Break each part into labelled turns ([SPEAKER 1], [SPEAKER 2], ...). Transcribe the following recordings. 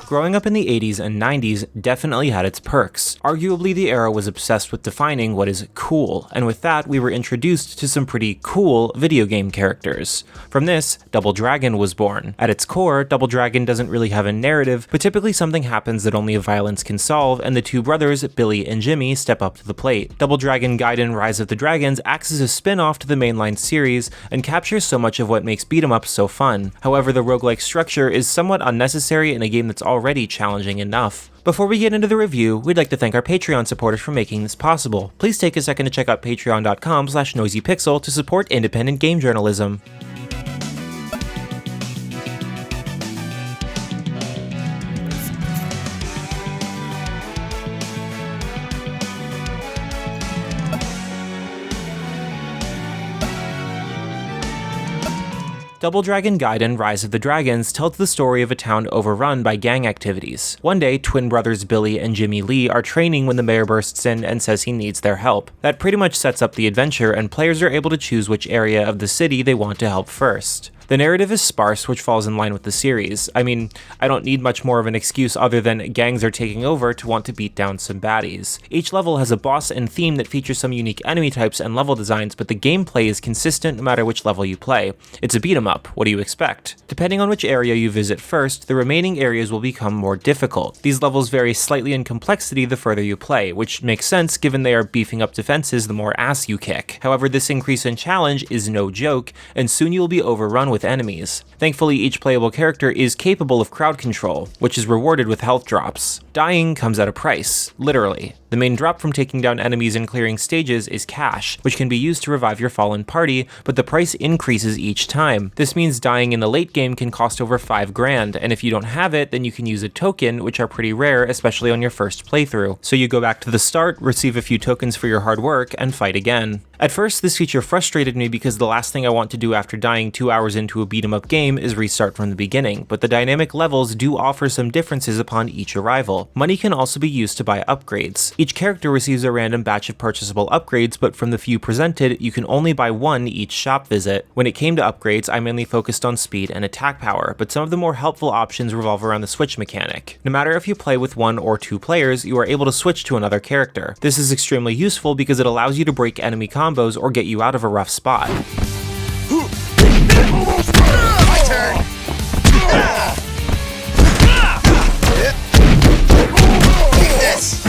[SPEAKER 1] Growing up in the 80s and 90s definitely had its perks. Arguably, the era was obsessed with defining what is cool, and with that, we were introduced to some pretty cool video game characters. From this, Double Dragon was born. At its core, Double Dragon doesn't really have a narrative, but typically something happens that only violence can solve, and the two brothers, Billy and Jimmy, step up to the plate. Double Dragon Gaiden Rise of the Dragons acts as a spin-off to the mainline series, and captures so much of what makes beat-em-ups so fun. However, the roguelike structure is somewhat unnecessary in a game that's already challenging enough. Before we get into the review, we'd like to thank our Patreon supporters for making this possible. Please take a second to check out patreon.com/noisypixel to support independent game journalism. Double Dragon Gaiden Rise of the Dragons tells the story of a town overrun by gang activities. One day, twin brothers Billy and Jimmy Lee are training when the mayor bursts in and says he needs their help. That pretty much sets up the adventure, and players are able to choose which area of the city they want to help first. The narrative is sparse, which falls in line with the series. I mean, I don't need much more of an excuse other than gangs are taking over to want to beat down some baddies. Each level has a boss and theme that features some unique enemy types and level designs, but the gameplay is consistent no matter which level you play. It's a beat 'em up, what do you expect? Depending on which area you visit first, the remaining areas will become more difficult. These levels vary slightly in complexity the further you play, which makes sense given they are beefing up defenses the more ass you kick. However, this increase in challenge is no joke, and soon you will be overrun with enemies. Thankfully, each playable character is capable of crowd control, which is rewarded with health drops. Dying comes at a price, literally. The main drop from taking down enemies and clearing stages is cash, which can be used to revive your fallen party, but the price increases each time. This means dying in the late game can cost over $5 grand, and if you don't have it, then you can use a token, which are pretty rare, especially on your first playthrough. So you go back to the start, receive a few tokens for your hard work, and fight again. At first, this feature frustrated me because the last thing I want to do after dying 2 hours into a beat-em-up game is restart from the beginning, but the dynamic levels do offer some differences upon each arrival. Money can also be used to buy upgrades. Each character receives a random batch of purchasable upgrades, but from the few presented, you can only buy one each shop visit. When it came to upgrades, I mainly focused on speed and attack power, but some of the more helpful options revolve around the switch mechanic. No matter if you play with 1 or 2 players, you are able to switch to another character. This is extremely useful because it allows you to break enemy combos or get you out of a rough spot.
[SPEAKER 2] My turn! Take this!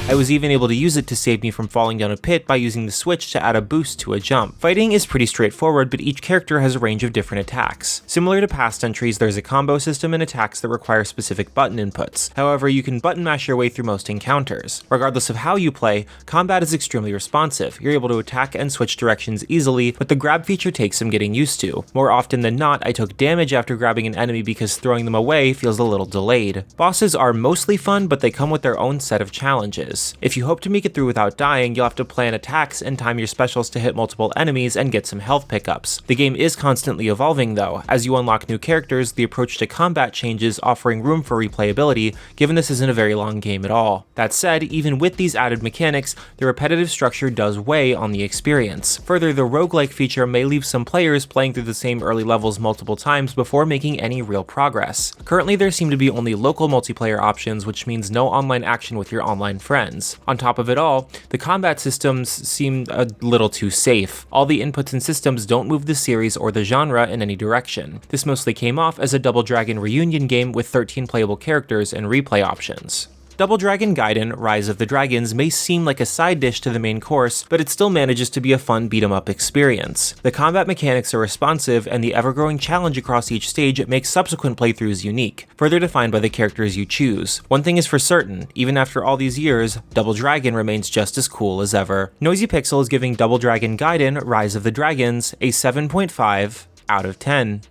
[SPEAKER 1] I was even able to use it to save me from falling down a pit by using the switch to add a boost to a jump. Fighting is pretty straightforward, but each character has a range of different attacks. Similar to past entries, there's a combo system and attacks that require specific button inputs. However, you can button mash your way through most encounters. Regardless of how you play, combat is extremely responsive. You're able to attack and switch directions easily, but the grab feature takes some getting used to. More often than not, I took damage after grabbing an enemy because throwing them away feels a little delayed. Bosses are mostly fun, but they come with their own set of challenges. If you hope to make it through without dying, you'll have to plan attacks and time your specials to hit multiple enemies and get some health pickups. The game is constantly evolving though. As you unlock new characters, the approach to combat changes, offering room for replayability, given this isn't a very long game at all. That said, even with these added mechanics, the repetitive structure does weigh on the experience. Further, the roguelike feature may leave some players playing through the same early levels multiple times before making any real progress. Currently, there seem to be only local multiplayer options, which means no online action with your online friends. On top of it all, the combat systems seem a little too safe. All the inputs and systems don't move the series or the genre in any direction. This mostly came off as a Double Dragon reunion game with 13 playable characters and replay options. Double Dragon Gaiden Rise of the Dragons may seem like a side dish to the main course, but it still manages to be a fun beat-em-up experience. The combat mechanics are responsive, and the ever-growing challenge across each stage makes subsequent playthroughs unique, further defined by the characters you choose. One thing is for certain, even after all these years, Double Dragon remains just as cool as ever. Noisy Pixel is giving Double Dragon Gaiden Rise of the Dragons a 7.5 out of 10.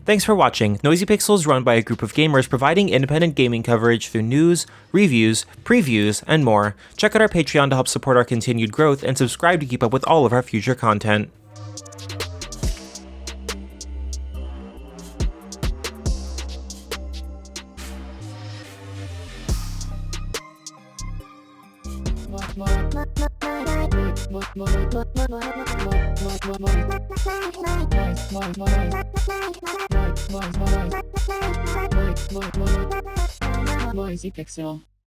[SPEAKER 1] Thanks for watching. Noisy Pixel is run by a group of gamers providing independent gaming coverage through news, reviews, previews, and more. Check out our Patreon to help support our continued growth, and subscribe to keep up with all of our future content.
[SPEAKER 3] Voice Pixel.